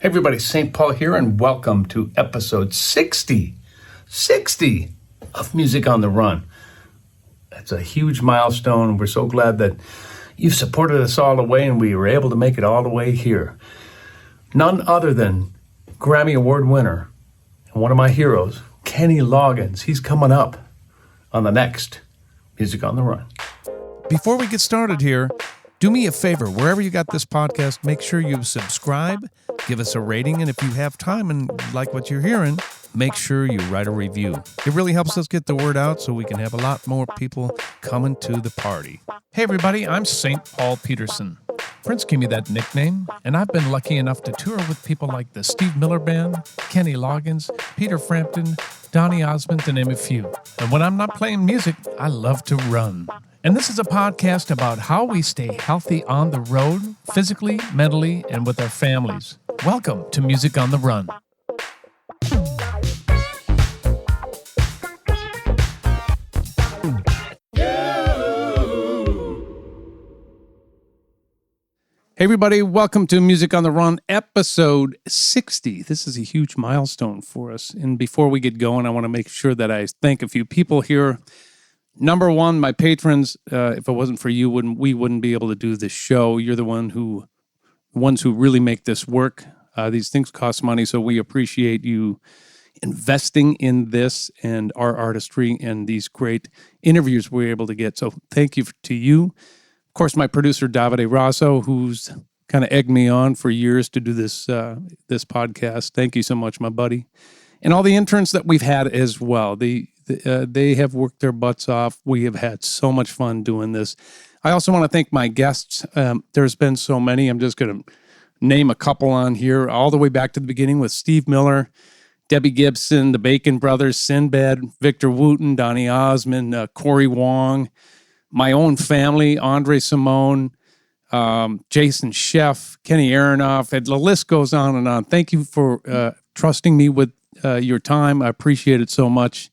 Hey everybody, St. Paul here, and welcome to episode 60 of Music on the Run. That's a huge milestone. We're so glad that you've supported us all the way, and we were able to make it all the way here. None other than Grammy Award winner and one of my heroes, Kenny Loggins. He's coming up on the next Music on the Run. Before we get started here, do me a favor. Wherever you got this podcast, make sure you subscribe, give us a rating, and if you have time and like what you're hearing, make sure you write a review. It really helps us get the word out so we can have a lot more people coming to the party. Hey everybody, I'm St. Paul Peterson. Prince gave me that nickname, and I've been lucky enough to tour with people like the Steve Miller Band, Kenny Loggins, Peter Frampton, Donny Osmond, to name a few. And when I'm not playing music, I love to run. And this is a podcast about how we stay healthy on the road, physically, mentally, and with our families. Welcome to Music on the Run. Hey everybody, welcome to Music on the Run, episode 60. This is a huge milestone for us. And before we get going, I want to make sure that I thank a few people here. Number one, my patrons. If it wasn't for you, we wouldn't be able to do this show. You're the ones who really make this work. These things cost money, so we appreciate you investing in this and our artistry and these great interviews we're able to get. So thank you to you. Of course, my producer, Davide, Raso, who's kind of egged me on for years to do this podcast. Thank you so much, my buddy. And all the interns that we've had as well. They have worked their butts off. We have had so much fun doing this. I also want to thank my guests. There's been so many. I'm just going to name a couple on here, all the way back to the beginning with Steve Miller, Debbie Gibson, the Bacon Brothers, Sinbad, Victor Wooten, Donny Osmond, Corey Wong, my own family, Andre Simone, Jason Sheff, Kenny Aronoff, and the list goes on and on. Thank you for trusting me with your time. I appreciate it so much.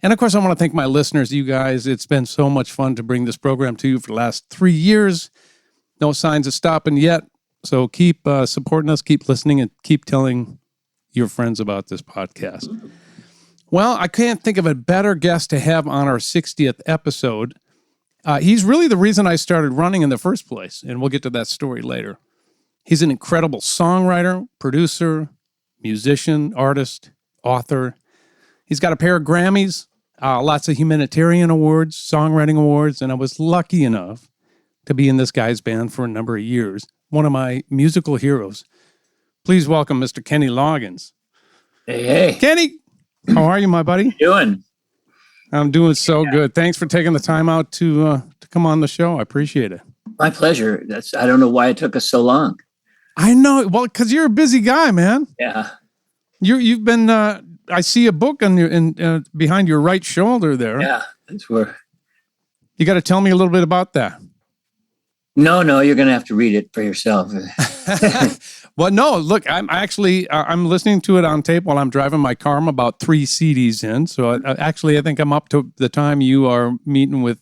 And of course, I want to thank my listeners, you guys. It's been so much fun to bring this program to you for the last 3 years. No signs of stopping yet. So keep supporting us, keep listening, and keep telling your friends about this podcast. Well, I can't think of a better guest to have on our 60th episode. He's really the reason I started running in the first place, and we'll get to that story later. He's an incredible songwriter, producer, musician, artist, author. He's got a pair of Grammys, lots of humanitarian awards, songwriting awards, and I was lucky enough to be in this guy's band for a number of years. One of my musical heroes. Please welcome Mr. Kenny Loggins. Hey. Kenny, how are you, my buddy? How you doing? I'm doing so good. Thanks for taking the time out to come on the show. I appreciate it. My pleasure. I don't know why it took us so long. I know. Well, because you're a busy guy, man. Yeah. You've been. I see a book on your behind your right shoulder there. Yeah, that's where. You got to tell me a little bit about that. No, you're going to have to read it for yourself. Well, no, look, I'm listening to it on tape while I'm driving my car. I'm about 3 CDs in. So I think I'm up to the time you are meeting with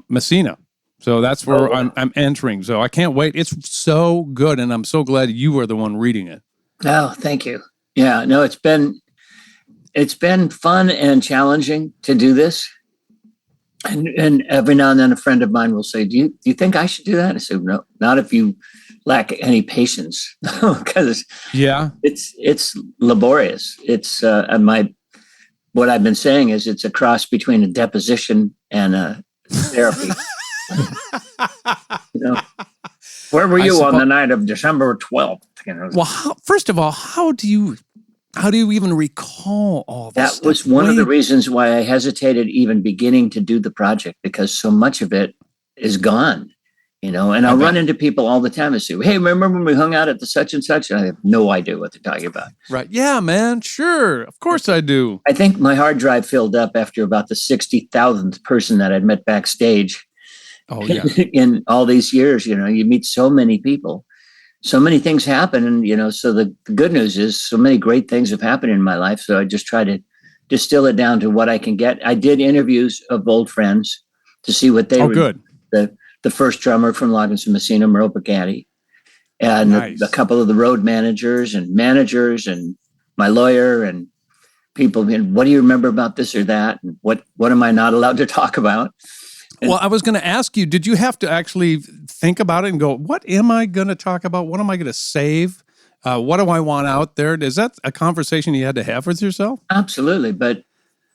Messina. So that's where I'm entering. So I can't wait. It's so good. And I'm so glad you are the one reading it. Oh, thank you. Yeah, no, it's been fun and challenging to do this. And every now and then a friend of mine will say, do you think I should do that? I said, no, not if you lack any patience, because it's laborious. It's what I've been saying is it's a cross between a deposition and a therapy. Where were you on the night of December 12th? Well, first of all, how do you even recall all this? That was one of the reasons why I hesitated even beginning to do the project, because so much of it is gone. And I'll run into people all the time and say, hey, remember when we hung out at the such and such? And I have no idea what they're talking about. Right. Yeah, man. Sure. Of course I do. I think my hard drive filled up after about the 60,000th person that I'd met backstage. Oh, yeah. In all these years, you meet so many people. So many things happen. And, so the good news is so many great things have happened in my life. So I just try to distill it down to what I can get. I did interviews of old friends to see what they were. Good. The first drummer from Loggins and Messina, Merle Bugatti. and Nice. a couple of the road managers and my lawyer and people. What do you remember about this or that? And what am I not allowed to talk about? Well, I was going to ask you, did you have to actually think about it and go, what am I going to talk about? What am I going to save? What do I want out there? Is that a conversation you had to have with yourself? Absolutely. But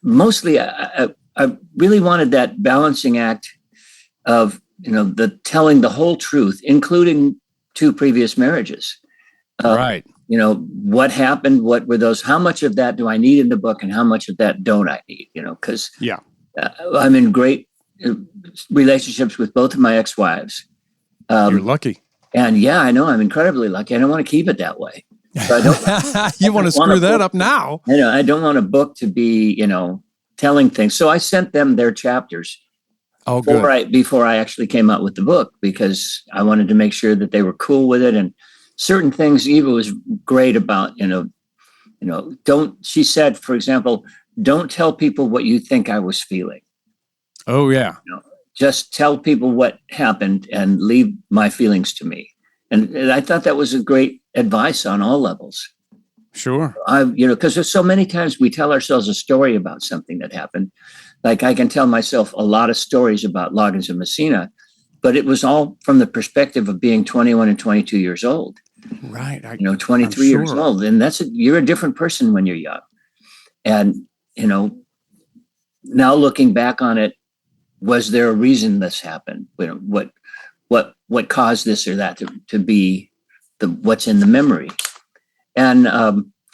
mostly I really wanted that balancing act of, the telling the whole truth, including 2 previous marriages. Right. What happened? What were those? How much of that do I need in the book and how much of that don't I need? Because I'm in great relationships with both of my ex-wives. You're lucky. And yeah, I know I'm incredibly lucky. I don't want to keep it that way. So I don't. You want to screw that up now? I don't want a book to be, telling things. So I sent them their chapters before I actually came out with the book, because I wanted to make sure that they were cool with it. And certain things Eva was great about, she said, for example, don't tell people what you think I was feeling. Oh, yeah. Just tell people what happened and leave my feelings to me. And I thought that was a great advice on all levels. Sure. Because there's so many times we tell ourselves a story about something that happened. Like I can tell myself a lot of stories about Loggins and Messina, but it was all from the perspective of being 21 and 22 years old. Right. 23 years old. And you're a different person when you're young. And, now looking back on it, was there a reason this happened? What caused this or that to be what's in the memory? And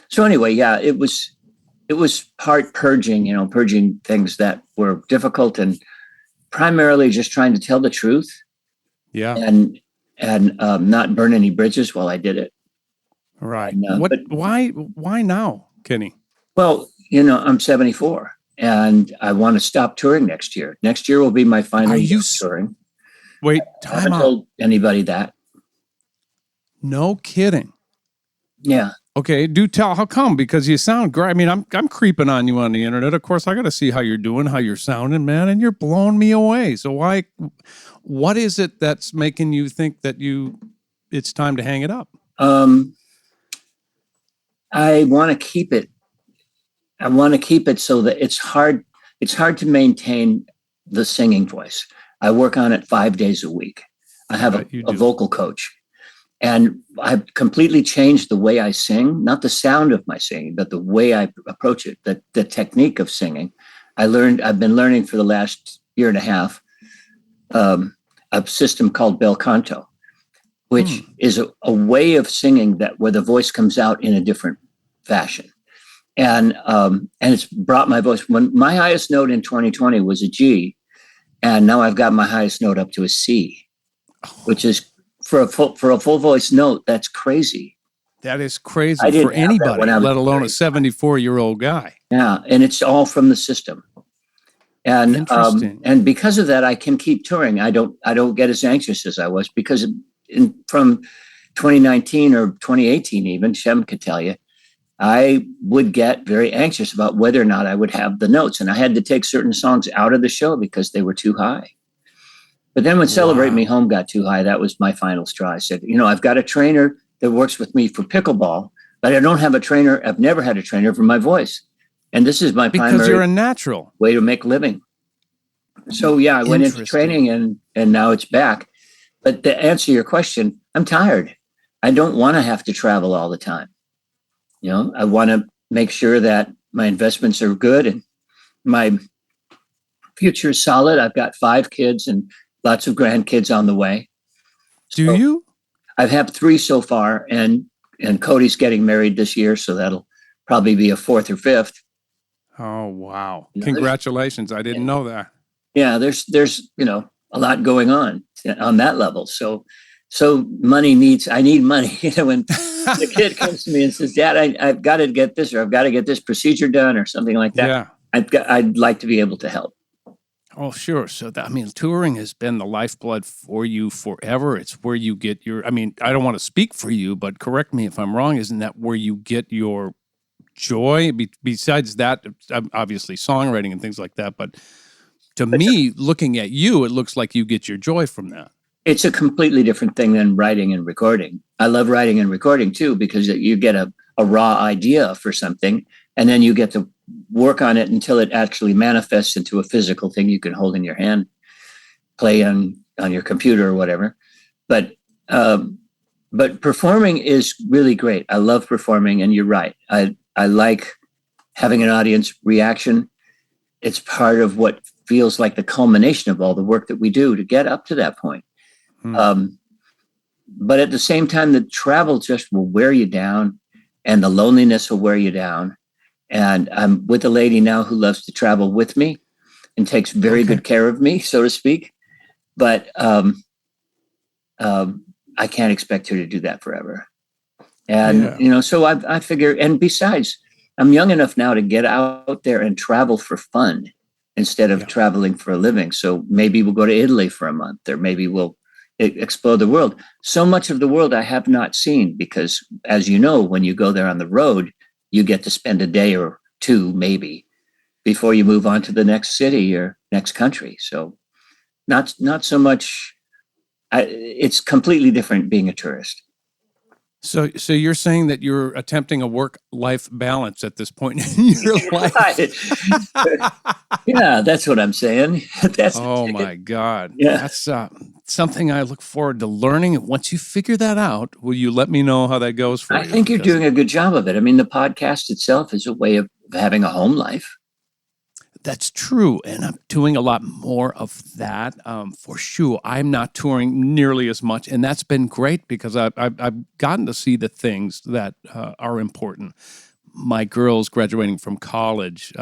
so anyway, yeah, it was part purging, purging things that were difficult and primarily just trying to tell the truth. Yeah. And not burn any bridges while I did it. Right. Why now, Kenny? Well, I'm 74 and I want to stop touring next year. Next year will be my final year of touring. Wait, I haven't told anybody that. No kidding. Yeah. Okay, do tell. How come? Because you sound great. I mean, I'm creeping on you on the internet. Of course, I got to see how you're doing, how you're sounding, man, and you're blowing me away. So what is it that's making you think that it's time to hang it up? I want to keep it. I want to keep it so that it's hard to maintain the singing voice. I work on it 5 days a week. I have a vocal coach. And I've completely changed the way I sing, not the sound of my singing, but the way I approach it, the technique of singing. I've been learning for the last year and a half a system called bel canto, which is a way of singing where the voice comes out in a different fashion. And it's brought my voice. When my highest note in 2020 was a G, and now I've got my highest note up to a C, which is for a full voice note. That's crazy. That is crazy for anybody, let alone a 74-year-old guy. Yeah, and it's all from the system. And and because of that, I can keep touring. I don't get as anxious as I was, because from 2019 or 2018, even Shem could tell you, I would get very anxious about whether or not I would have the notes. And I had to take certain songs out of the show because they were too high. But then when Celebrate Me Home got too high, that was my final straw. I said, I've got a trainer that works with me for pickleball, but I don't have a trainer. I've never had a trainer for my voice. And this is my primary because you're a natural way to make a living. So yeah, I went into training and now it's back. But to answer your question, I'm tired. I don't want to have to travel all the time. I want to make sure that my investments are good and my future is solid. I've got 5 kids and lots of grandkids on the way. Do you? I've had 3 so far, and Cody's getting married this year, so that'll probably be a 4th or 5th. Oh, wow. Congratulations. I didn't know that. Yeah, there's a lot going on that level. So I need money. When the kid comes to me and says, Dad, I've got to get this, or I've got to get this procedure done or something like that. Yeah. I'd like to be able to help. Oh, sure. So touring has been the lifeblood for you forever. It's where you get I don't want to speak for you, but correct me if I'm wrong. Isn't that where you get your joy? Besides that, obviously songwriting and things like that. But to me, looking at you, it looks like you get your joy from that. It's a completely different thing than writing and recording. I love writing and recording too, because you get a raw idea for something, and then you get to work on it until it actually manifests into a physical thing you can hold in your hand, play on your computer or whatever. But performing is really great. I love performing, and you're right. I like having an audience reaction. It's part of what feels like the culmination of all the work that we do to get up to that point. But at the same time, the travel just will wear you down, and the loneliness will wear you down. And I'm with a lady now who loves to travel with me and takes very good care of me, so to speak. But I can't expect her to do that forever. And, so I figure, and besides, I'm young enough now to get out there and travel for fun instead of traveling for a living. So maybe we'll go to Italy for a month, or maybe we'll explore the world. So much of the world I have not seen, because as you know, when you go there on the road, you get to spend a day or two, maybe, before you move on to the next city or next country. So not so much. It's completely different being a tourist. So you're saying that you're attempting a work-life balance at this point in your life? Yeah, that's what I'm saying. My God. Yeah. That's something I look forward to learning. Once you figure that out, will you let me know how that goes for you? I think you're doing a good job of it. I mean, the podcast itself is a way of having a home life. That's true. And I'm doing a lot more of that for sure. I'm not touring nearly as much. And that's been great because I've gotten to see the things that are important. My girl's graduating from college.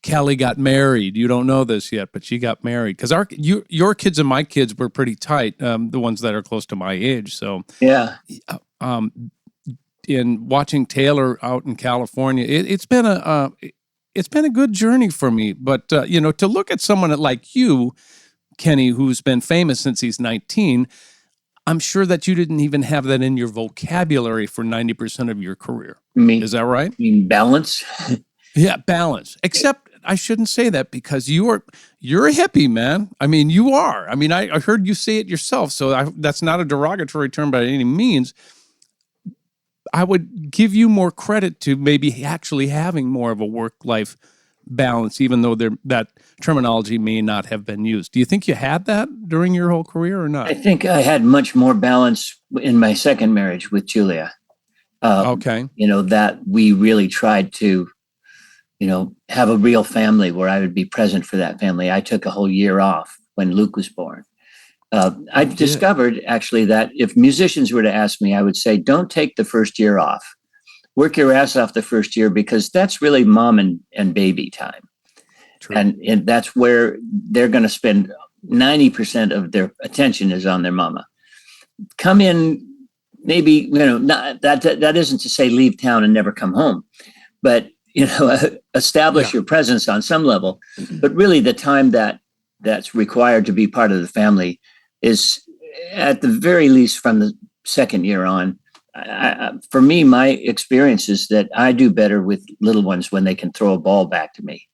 Kelly got married. You don't know this yet, but she got married. Because your kids and my kids were pretty tight, the ones that are close to my age. So yeah. In watching Taylor out in California, it's been a good journey for me. But, to look at someone like you, Kenny, who's been famous since he's 19, I'm sure that you didn't even have that in your vocabulary for 90% of your career. Is that right? You mean balance? Yeah, balance. Except I shouldn't say that, because you're a hippie, man. I mean, you are. I mean, I heard you say it yourself, so that's not a derogatory term by any means. I would give you more credit to maybe actually having more of a work-life balance, even though that terminology may not have been used. Do you think you had that during your whole career or not? I think I had much more balance in my second marriage with Julia. That we really tried to, have a real family where I would be present for that family. I took a whole year off when Luke was born. I discovered actually that if musicians were to ask me, I would say, don't take the first year off. Work your ass off the first year, because that's really mom and baby time. True. And that's where they're going to spend 90% of their attention is on their mama. Come in, maybe, not, that isn't to say leave town and never come home, but, establish your presence on some level. But really the time that's required to be part of the family is at the very least from the second year on. For me, my experience is that I do better with little ones when they can throw a ball back to me.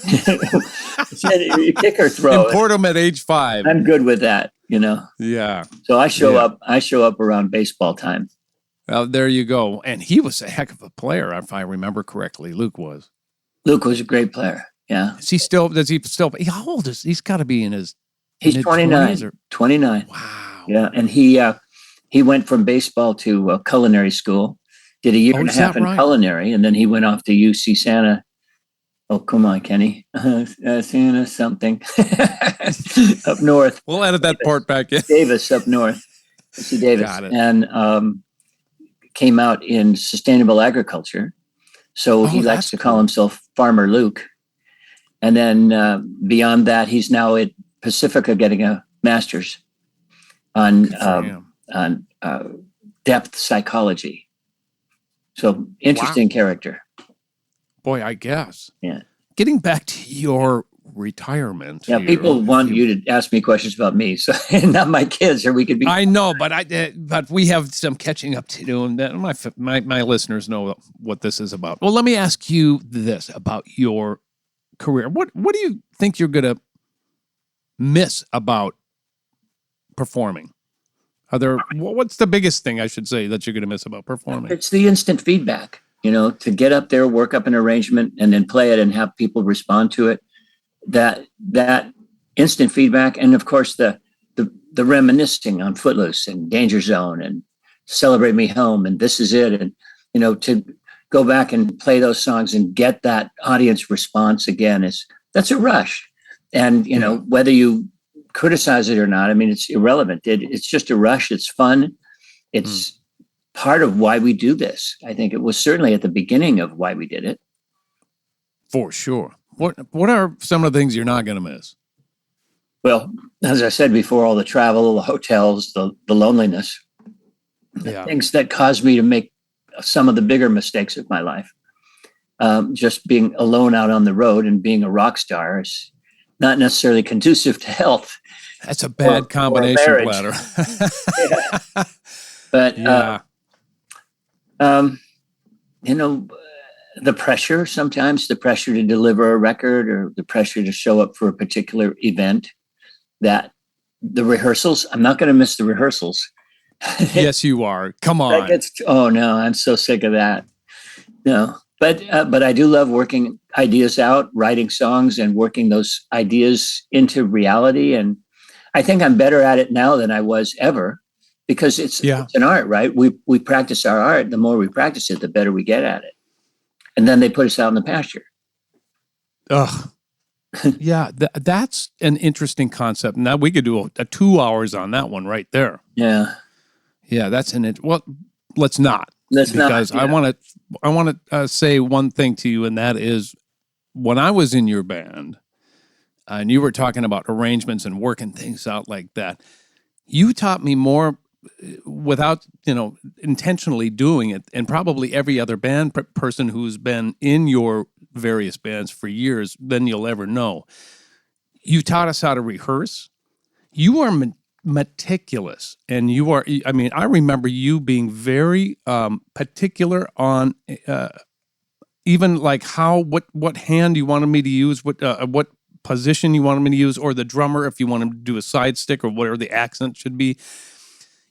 You kick or throw. Import them at age 5. I'm good with that, Yeah. So I show up around baseball time. Well, there you go. And he was a heck of a player, if I remember correctly. Luke was. Luke was a great player. Yeah. Does he still, how old is, he's got to be in his He's 29. 29. Wow. Yeah. And he went from baseball to culinary school, did a year and a half in culinary, and then he went off to UC Santa. Oh, come on, Kenny. Santa something up north. We'll edit that part back in. Davis up north. UC Davis. Got it. And came out in sustainable agriculture. So he likes to call himself Farmer Luke. And then beyond that, he's now at Pacifica getting a master's on depth psychology. So interesting character. Boy, I guess. Yeah. Getting back to your retirement. Yeah, people want you to ask me questions about me, so not my kids, or we could be. I know, but we have some catching up to do, and my listeners know what this is about. Well, let me ask you this about your career. What do you think you're gonna miss about performing? What's the biggest thing I should say that you're going to miss about performing? It's the instant feedback, to get up there, work up an arrangement, and then play it and have people respond to it. That instant feedback, and of course the reminiscing on Footloose and Danger Zone and Celebrate Me Home and This Is It, and to go back and play those songs and get that audience response again that's a rush. And whether you criticize it or not, I mean, it's irrelevant. It's just a rush. It's fun. It's part of why we do this. I think it was certainly at the beginning of why we did it. For sure. What are some of the things you're not going to miss? Well, as I said before, all the travel, the hotels, the loneliness, things that caused me to make some of the bigger mistakes of my life. Just being alone out on the road and being a rock star is not necessarily conducive to health. That's a bad combination, Platter. But, the pressure to deliver a record or the pressure to show up for a particular event, that the rehearsals, I'm not going to miss the rehearsals. Yes, you are. Come on. Oh no, I'm so sick of that. No, but I do love working ideas out, writing songs and working those ideas into reality. And I think I'm better at it now than I was ever, because it's an art, right? We practice our art. The more we practice it, the better we get at it. And then they put us out in the pasture. Ugh. Yeah, that's an interesting concept. Now we could do a 2 hours on that one right there. Yeah. Yeah, that's let's not. Because I want to say one thing to you, and that is, when I was in your band, and you were talking about arrangements and working things out like that, you taught me more without intentionally doing it, and probably every other band person who's been in your various bands for years than you'll ever know. You taught us how to rehearse. You are meticulous, and I remember you being very particular on even like what hand you wanted me to use, what position you wanted me to use, or the drummer if you wanted to do a side stick or whatever the accent should be.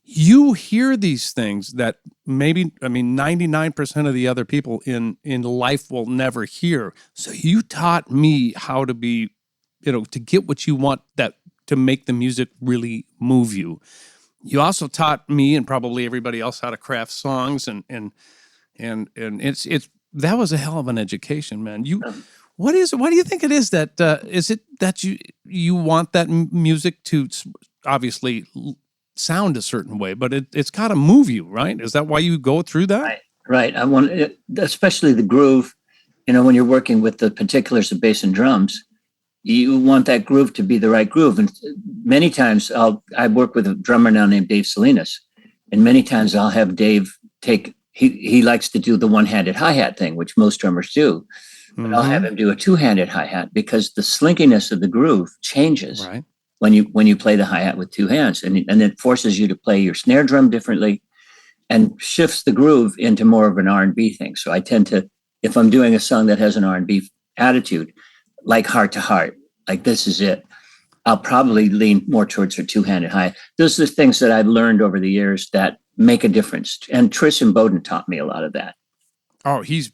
You hear these things that 99% of the other people in life will never hear. So you taught me how to be, to get what you want, that to make the music really move you. You also taught me and probably everybody else how to craft songs, and it's that was a hell of an education, man. Why do you think it is that is it that you want that music to obviously sound a certain way, but it's got to move you, right? Is that why you go through that? Right. I want it, especially the groove. When you're working with the particulars of bass and drums, you want that groove to be the right groove. And many times I work with a drummer now named Dave Salinas, and many times I'll have Dave take. He likes to do the one-handed hi-hat thing, which most drummers do. But I'll have him do a two-handed hi-hat, because the slinkiness of the groove changes. Right. When you play the hi-hat with two hands, and it forces you to play your snare drum differently and shifts the groove into more of an R&B thing. So I tend to, if I'm doing a song that has an R&B attitude, like Heart to Heart, like This Is It, I'll probably lean more towards a two-handed hi-hat. Those are the things that I've learned over the years that make a difference. And Tristan Bowden taught me a lot of that. Oh, he's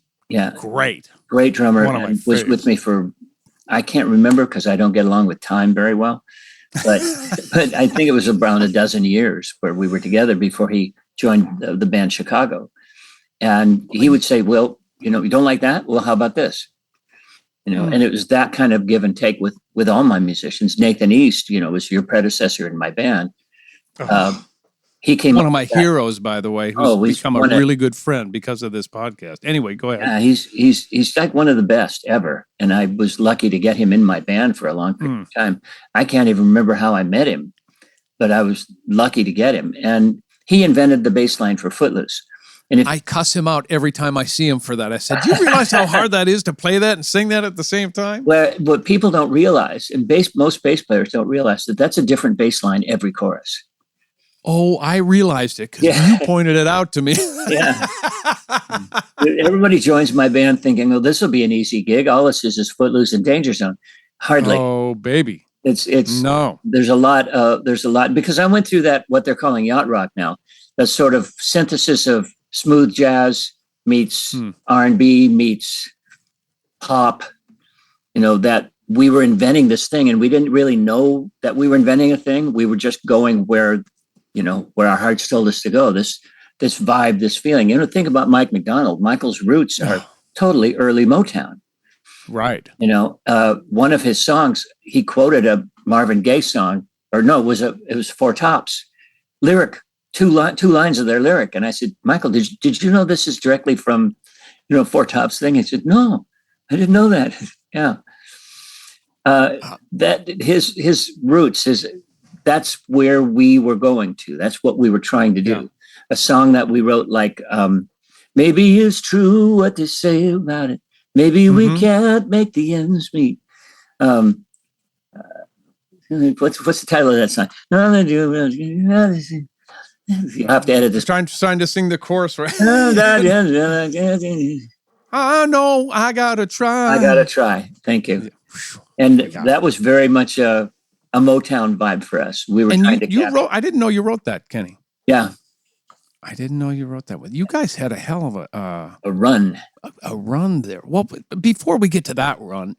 great. Great drummer. And was with me for, I can't remember because I don't get along with time very well. But I think it was around a dozen years where we were together before he joined the band Chicago. And he would say, well, you don't like that? Well, how about this? And it was that kind of give and take with all my musicians. Nathan East, was your predecessor in my band. He came one of my heroes, by the way, who's become a really good friend because of this podcast. Anyway, go ahead. Yeah, he's like one of the best ever, and I was lucky to get him in my band for a long period of time. I can't even remember how I met him, but I was lucky to get him. And he invented the bass line for Footloose. And I cuss him out every time I see him for that. I said, "Do you realize how hard that is to play that and sing that at the same time?" Well, what people don't realize, and most bass players don't realize, that's a different bass line every chorus. Oh, I realized it because you pointed it out to me. Yeah. Everybody joins my band thinking, "Oh, this will be an easy gig. All this is Footloose and Danger Zone." Hardly. Oh, baby. It's No. there's a lot because I went through that, what they're calling yacht rock now, that sort of synthesis of smooth jazz meets R&B meets pop, that we were inventing this thing and we didn't really know that we were inventing a thing. We were just going where our hearts told us to go. This vibe, this feeling. Think about Mike McDonald. Michael's roots are totally early Motown. Right. One of his songs, he quoted a Marvin Gaye song, or no, it was Four Tops lyric, two lines of their lyric. And I said, Michael, did you know this is directly from, Four Tops thing? He said, no, I didn't know that. Yeah. That his roots that's where we were going to. That's what we were trying to do. Yeah. A song that we wrote like, maybe it's true what they say about it. Maybe we can't make the ends meet. What's the title of that song? You have to edit this. Trying to sing the chorus, right? I know I gotta try. Thank you. And that was very much a Motown vibe for us. We were trying to you wrote. I didn't know you wrote that, Kenny. Yeah. I didn't know you wrote that with. You guys had a hell of a run. A run there. Well, before we get to that run,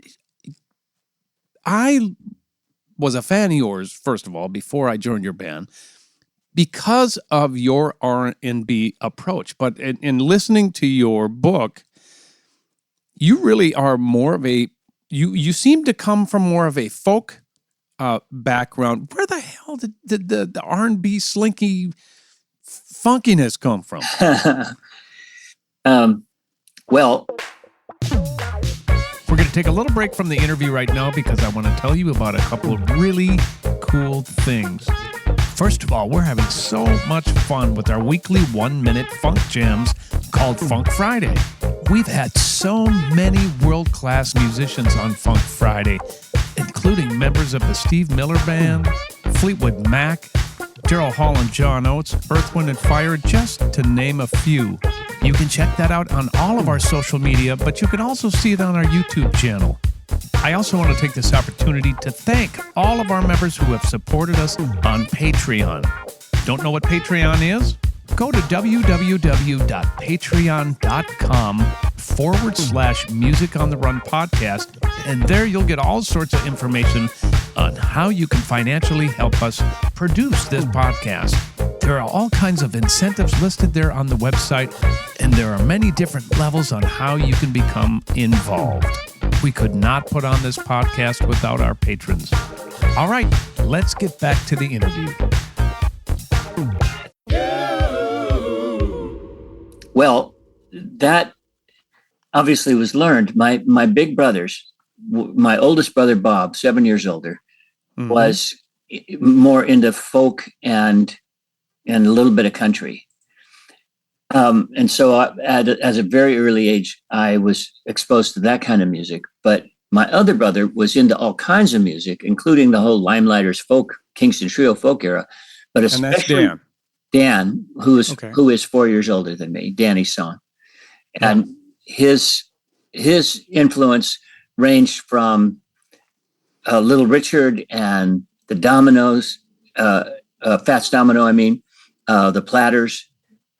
I was a fan of yours, first of all, before I joined your band, because of your R&B approach. But in listening to your book, you really are more of a, you seem to come from more of a folk background. Where the hell did the R&B slinky funkiness come from? Well, we're going to take a little break from the interview right now because I want to tell you about a couple of really cool things. First of all, we're having so much fun with our weekly 1-minute funk jams called Funk Friday. We've had so many world-class musicians on Funk Friday, including members of the Steve Miller Band, Fleetwood Mac, Daryl Hall and John Oates, Earth, Wind & Fire, just to name a few. You can check that out on all of our social media, but you can also see it on our YouTube channel. I also want to take this opportunity to thank all of our members who have supported us on Patreon. Don't know what Patreon is? Go to www.patreon.com/Music on the Run podcast, and there you'll get all sorts of information on how you can financially help us produce this podcast. There are all kinds of incentives listed there on the website, and there are many different levels on how you can become involved. We could not put on this podcast without our patrons. All right, let's get back to the interview. Well, that obviously was learned. My big brothers, my oldest brother, Bob, 7 years older, was more into folk and a little bit of country. And so as a very early age, I was exposed to that kind of music. But my other brother was into all kinds of music, including the whole Limelighters folk, Kingston Trio folk era. But especially Dan, who is 4 years older than me, Danny's son. And his influence ranged from Little Richard and the Dominoes, Fats Domino, the Platters,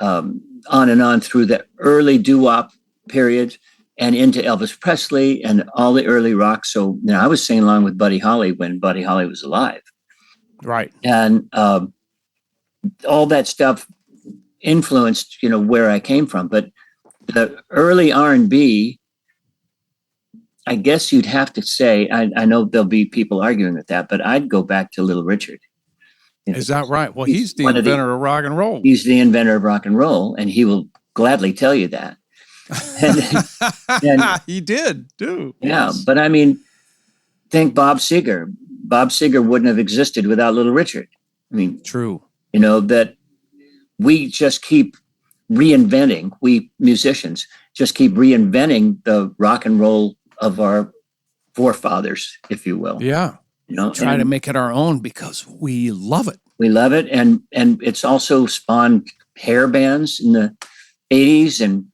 on and on through the early doo-wop period and into Elvis Presley and all the early rock. So I was singing along with Buddy Holly when Buddy Holly was alive. Right. And all that stuff influenced, where I came from. But the early R&B, I guess you'd have to say, I know there'll be people arguing with that, but I'd go back to Little Richard. Is that right? Well, he's the inventor of rock and roll. He's the inventor of rock and roll, and he will gladly tell you that. And he did, too. Yeah, yes. But think Bob Seger. Bob Seger wouldn't have existed without Little Richard. True. That we just keep reinventing, we musicians just keep reinventing the rock and roll of our forefathers, if you will. Yeah. Try to make it our own because we love it. We love it. And it's also spawned hair bands in the 80s and,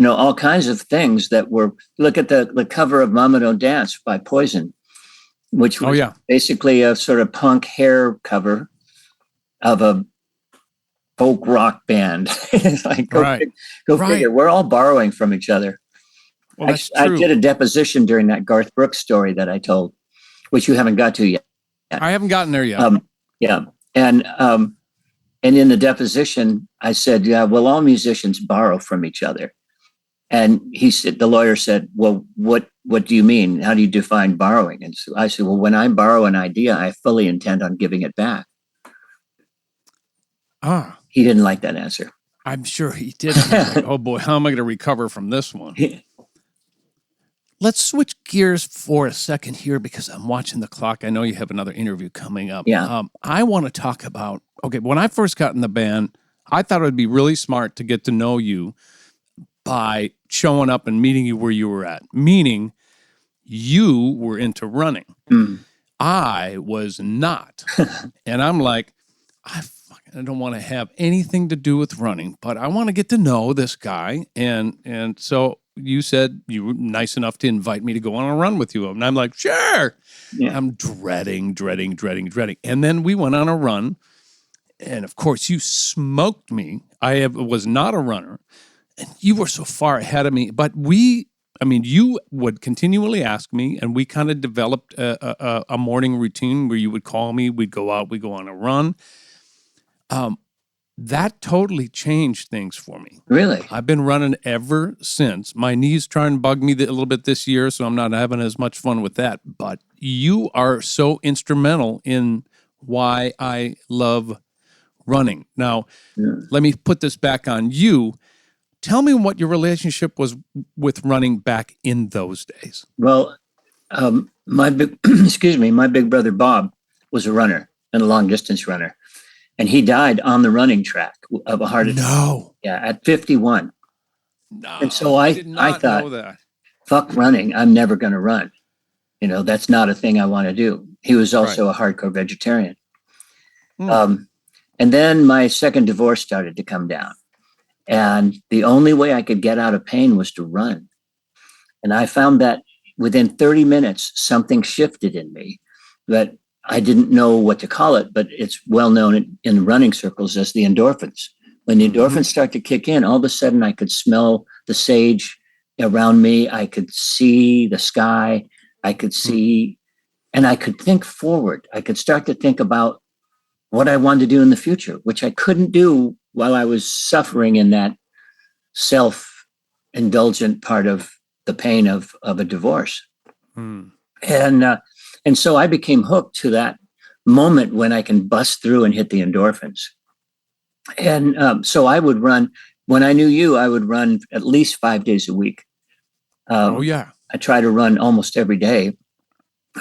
all kinds of things that were, look at the cover of Mama Don't Dance by Poison. which was basically a sort of punk hair cover of a folk rock band. It's like, go figure. We're all borrowing from each other. Well, that's I true. did a deposition during that Garth Brooks story that I told, which you haven't got to yet. I haven't gotten there yet. Yeah. And in the deposition, I said, yeah, well, all musicians borrow from each other. And the lawyer said, well, what do you mean? How do you define borrowing? And so I said, well, when I borrow an idea, I fully intend on giving it back. He didn't like that answer. I'm sure he didn't. Oh boy, how am I going to recover from this one? Let's switch gears for a second here because I'm watching the clock. I know you have another interview coming up. Yeah. I want to talk about, when I first got in the band, I thought it would be really smart to get to know you by showing up and meeting you where you were at, meaning you were into running. I was not. And I'm like, I don't want to have anything to do with running, but I want to get to know this guy. And so you said you were nice enough to invite me to go on a run with you. And I'm like, sure. Yeah. I'm dreading. And then we went on a run. And of course, you smoked me. I was not a runner. And you were so far ahead of me. But you would continually ask me, and we kind of developed a morning routine where you would call me, we'd go out, we'd go on a run. That totally changed things for me. Really? I've been running ever since. My knees try and bug me a little bit this year, so I'm not having as much fun with that. But you are so instrumental in why I love running. Now, let me put this back on you. Tell me what your relationship was with running back in those days. Well, my big brother Bob was a runner and a long distance runner. And he died on the running track of a heart attack. No. Yeah, at 51. No. And so I thought, fuck running. I'm never going to run. That's not a thing I want to do. He was also a hardcore vegetarian. And then my second divorce started to come down. And the only way I could get out of pain was to run. And I found that within 30 minutes, something shifted in me that I didn't know what to call it, but it's well known in running circles as the endorphins. When the endorphins start to kick in, all of a sudden I could smell the sage around me. I could see the sky. I could see, and I could think forward. I could start to think about what I wanted to do in the future, which I couldn't do while I was suffering in that self-indulgent part of the pain of a divorce. And so I became hooked to that moment when I can bust through and hit the endorphins. And so I would run, when I knew you, I would run at least 5 days a week. I try to run almost every day.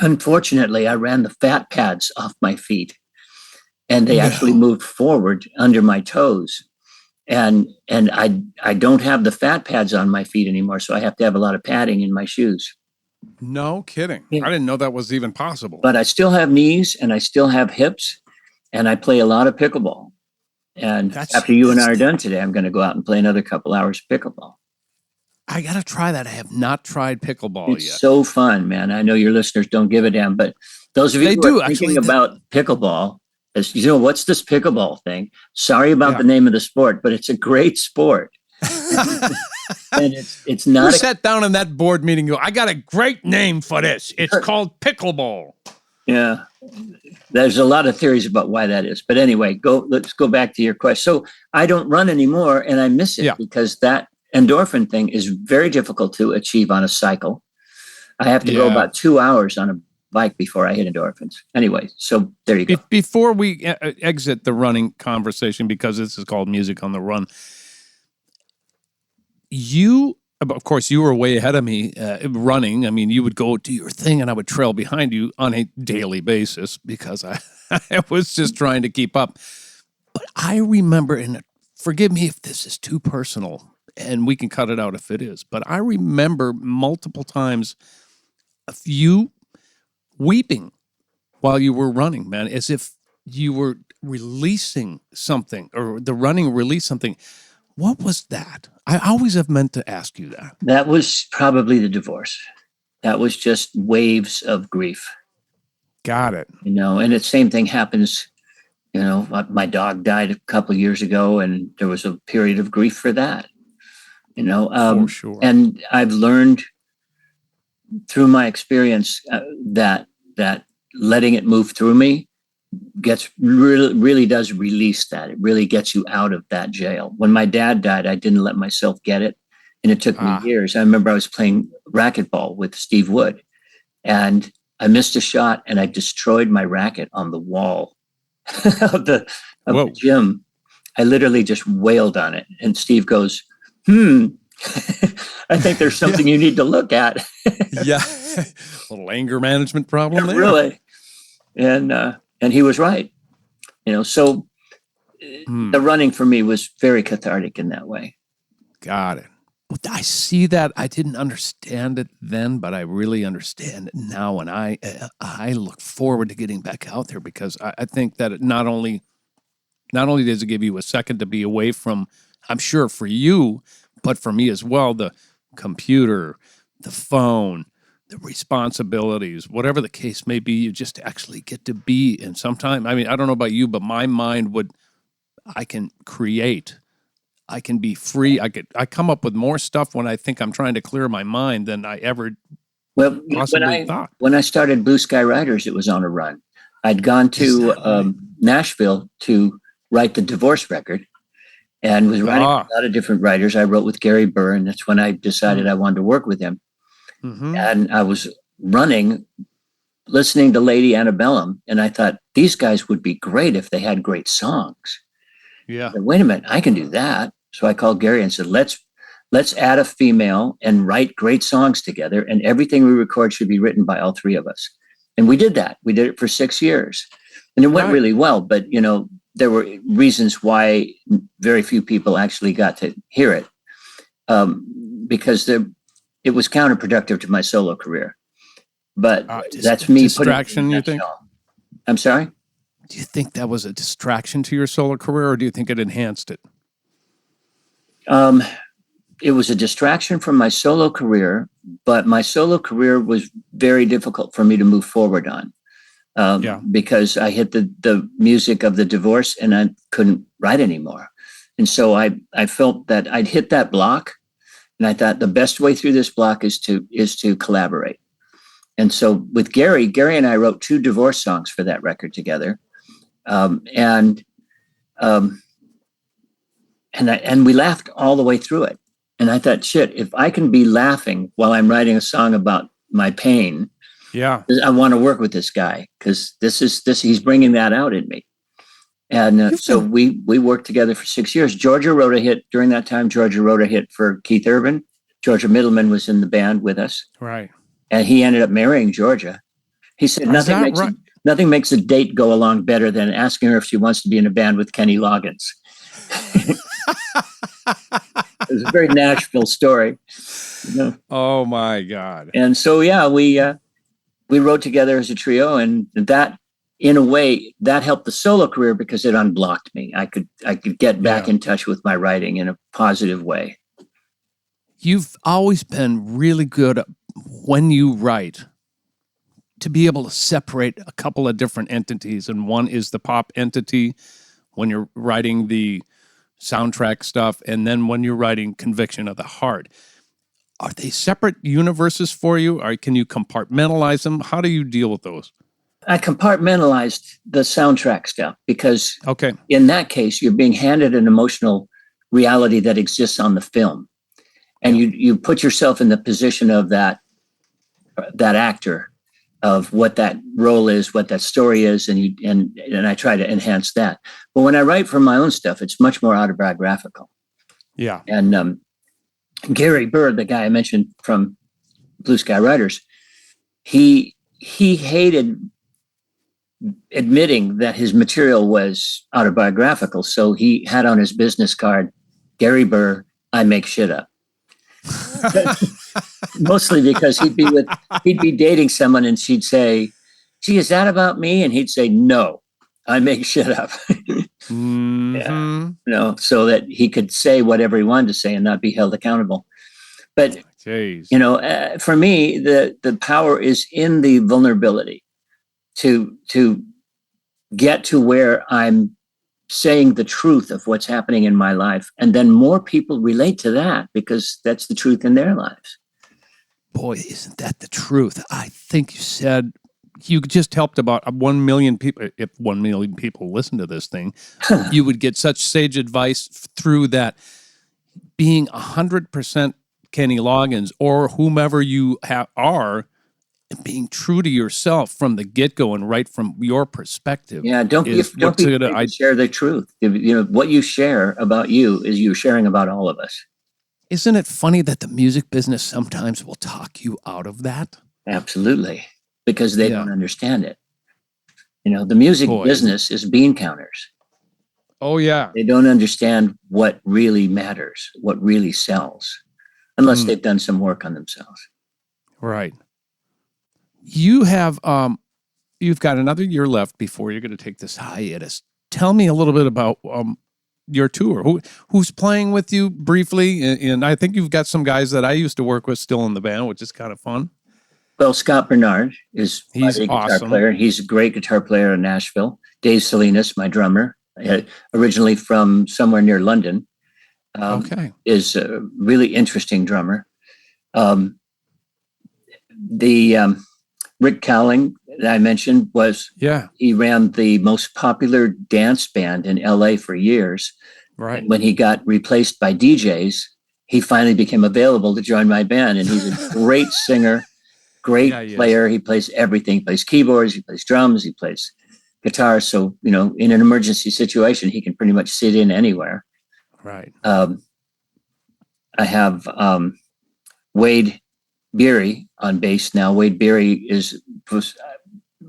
Unfortunately, I ran the fat pads off my feet and they actually moved forward under my toes. And I don't have the fat pads on my feet anymore. So I have to have a lot of padding in my shoes. No kidding. Yeah. I didn't know that was even possible. But I still have knees and I still have hips and I play a lot of pickleball. And after you and I are done today, I'm going to go out and play another couple hours of pickleball. I got to try that. I have not tried pickleball yet. It's so fun, man. I know your listeners don't give a damn, but those of you who are thinking about pickleball, what's this pickleball thing? Sorry about the name of the sport, but it's a great sport. And it's not. Who sat down in that board meeting and go, I got a great name for this. It's called pickleball. Yeah. There's a lot of theories about why that is. But anyway, let's go back to your question. So I don't run anymore and I miss it because that endorphin thing is very difficult to achieve on a cycle. I have to go about 2 hours on a bike before I hit endorphins. Anyway, so there you go. Before we exit the running conversation, because this is called Music on the Run, of course, you were way ahead of me running. I mean, you would go do your thing and I would trail behind you on a daily basis because I was just trying to keep up. But I remember, and forgive me if this is too personal, and we can cut it out if it is, but I remember multiple times of you weeping while you were running, man, as if you were releasing something or the running released something. What was that? I always have meant to ask you that. That was probably the divorce. That was just waves of grief. Got it. And the same thing happens. My dog died a couple of years ago, and there was a period of grief for that. For sure. And I've learned through my experience that letting it move through me really does release that. It really gets you out of that jail. When my dad died, I didn't let myself get it, and it took me years. I remember I was playing racquetball with Steve Wood, and I missed a shot, and I destroyed my racket on the wall of the gym. I literally just wailed on it, and Steve goes, I think there's something you need to look at. Yeah. A little anger management problem there. Really. And he was right. So the running for me was very cathartic in that way. Got it. Well, I see that. I didn't understand it then, but I really understand it now. And I look forward to getting back out there, because I think that it not only does it give you a second to be away from, I'm sure for you, but for me as well, the computer, the phone, the responsibilities, whatever the case may be, you just actually get to be in some time. I mean, I don't know about you, but my mind I can create. I can be free. I come up with more stuff when I think I'm trying to clear my mind than I ever possibly thought. When I started Blue Sky Writers, it was on a run. I'd gone to Nashville to write the divorce record, and was writing with a lot of different writers. I wrote with Gary Burr, and that's when I decided I wanted to work with him. Mm-hmm. And I was running, listening to Lady Antebellum, and I thought, these guys would be great if they had great songs. Yeah. Said, wait a minute, I can do that. So I called Gary and said, let's add a female and write great songs together, and everything we record should be written by all three of us. And we did that. We did it for 6 years, and it went really well. But there were reasons why very few people actually got to hear it, because it was counterproductive to my solo career. But that's me. Distraction, you think? I'm sorry? Do you think that was a distraction to your solo career, or do you think it enhanced it? It was a distraction from my solo career, but my solo career was very difficult for me to move forward on. Because I hit the music of the divorce and I couldn't write anymore. And so I felt that I'd hit that block, and I thought the best way through this block is to collaborate. And so with Gary and I wrote 2 divorce songs for that record together. And we laughed all the way through it. And I thought, shit, if I can be laughing while I'm writing a song about my pain, I want to work with this guy, because he's bringing that out in me. And so we worked together for 6 years. Georgia wrote a hit during that time. Georgia wrote a hit for Keith Urban. Georgia Middleman was in the band with us. Right. And he ended up marrying Georgia. He said nothing makes a date go along better than asking her if she wants to be in a band with Kenny Loggins. It was a very Nashville story. Oh my God. And so, we wrote together as a trio, and that, in a way, that helped the solo career because it unblocked me. I could get back in touch with my writing in a positive way. You've always been really good when you write to be able to separate a couple of different entities, and one is the pop entity when you're writing the soundtrack stuff, and then when you're writing Conviction of the Heart. Are they separate universes for you? Or can you compartmentalize them? How do you deal with those? I compartmentalized the soundtrack stuff because in that case, you're being handed an emotional reality that exists on the film. And you put yourself in the position of that actor, of what that role is, what that story is, and I try to enhance that. But when I write for my own stuff, it's much more autobiographical. Yeah. And Gary Burr, the guy I mentioned from Blue Sky Writers, he hated admitting that his material was autobiographical. So he had on his business card, Gary Burr, I make shit up. Mostly because he'd be dating someone and she'd say, gee, is that about me? And he'd say, no, I make shit up. Mm-hmm. So that he could say whatever he wanted to say and not be held accountable. But, for me, the power is in the vulnerability. to get to where I'm saying the truth of what's happening in my life. And then more people relate to that because that's the truth in their lives. Boy, isn't that the truth? I think you said you just helped about 1 million people. If 1 million people listen to this thing, you would get such sage advice through that. Being 100% Kenny Loggins or whomever you are, and being true to yourself from the get-go and right from your perspective. Yeah, don't be afraid to share the truth. What you share about you is you're sharing about all of us. Isn't it funny that the music business sometimes will talk you out of that? Absolutely, because they don't understand it. The music business is bean counters. Oh, yeah. They don't understand what really matters, what really sells, unless they've done some work on themselves. Right. You have, you've got another year left before you're going to take this hiatus. Tell me a little bit about your tour. Who's playing with you briefly? And I think you've got some guys that I used to work with still in the band, which is kind of fun. Well, Scott Bernard is he's my awesome. guitar player. He's a great guitar player in Nashville. Dave Salinas, my drummer, originally from somewhere near London, is a really interesting drummer. Rick Cowling that I mentioned he ran the most popular dance band in LA for years. Right. And when he got replaced by DJs, he finally became available to join my band. And he's a great singer, great player. He plays everything. He plays keyboards, he plays drums, he plays guitar. So, in an emergency situation, he can pretty much sit in anywhere. Right. I have Wade Beery on bass now. Wade Beery was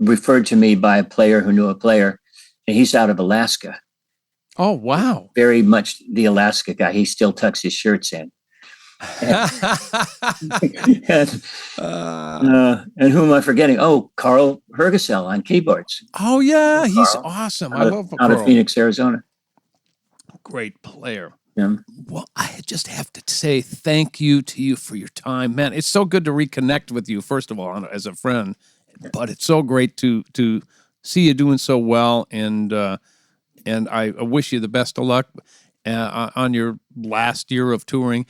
referred to me by a player who knew a player, and he's out of Alaska. Oh, wow. Very much the Alaska guy. He still tucks his shirts in. And who am I forgetting? Oh, Carl Hergesell on keyboards. Oh, yeah. He's awesome. I love Carl. Out of Phoenix, Arizona. Great player. Yeah. Well, I just have to say thank you to you for your time, man. It's so good to reconnect with you, first of all, as a friend, but it's so great to see you doing so well, and I wish you the best of luck on your last year of touring.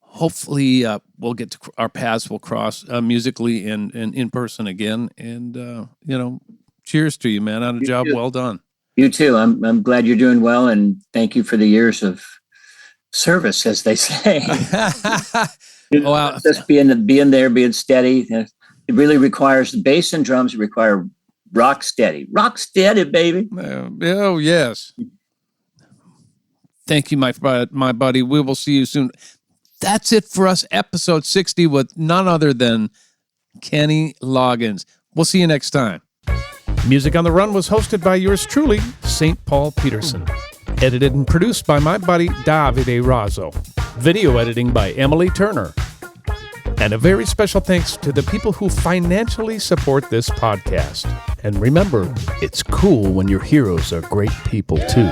Hopefully, we'll get to our paths will cross musically and in person again, and cheers to you, man, on a job well done. You too. I'm glad you're doing well, and thank you for the years of service, as they say. Just being there, being steady. It really requires the bass and drums require rock steady, baby. Oh yes. Thank you, my buddy. We will see you soon. That's it for us, episode 60 with none other than Kenny Loggins. We'll see you next time. Music on the Run was hosted by yours truly, St. Paul Peterson. Edited and produced by my buddy Davide Raso. Video editing by Emily Turner. And a very special thanks to the people who financially support this podcast. And remember, it's cool when your heroes are great people too.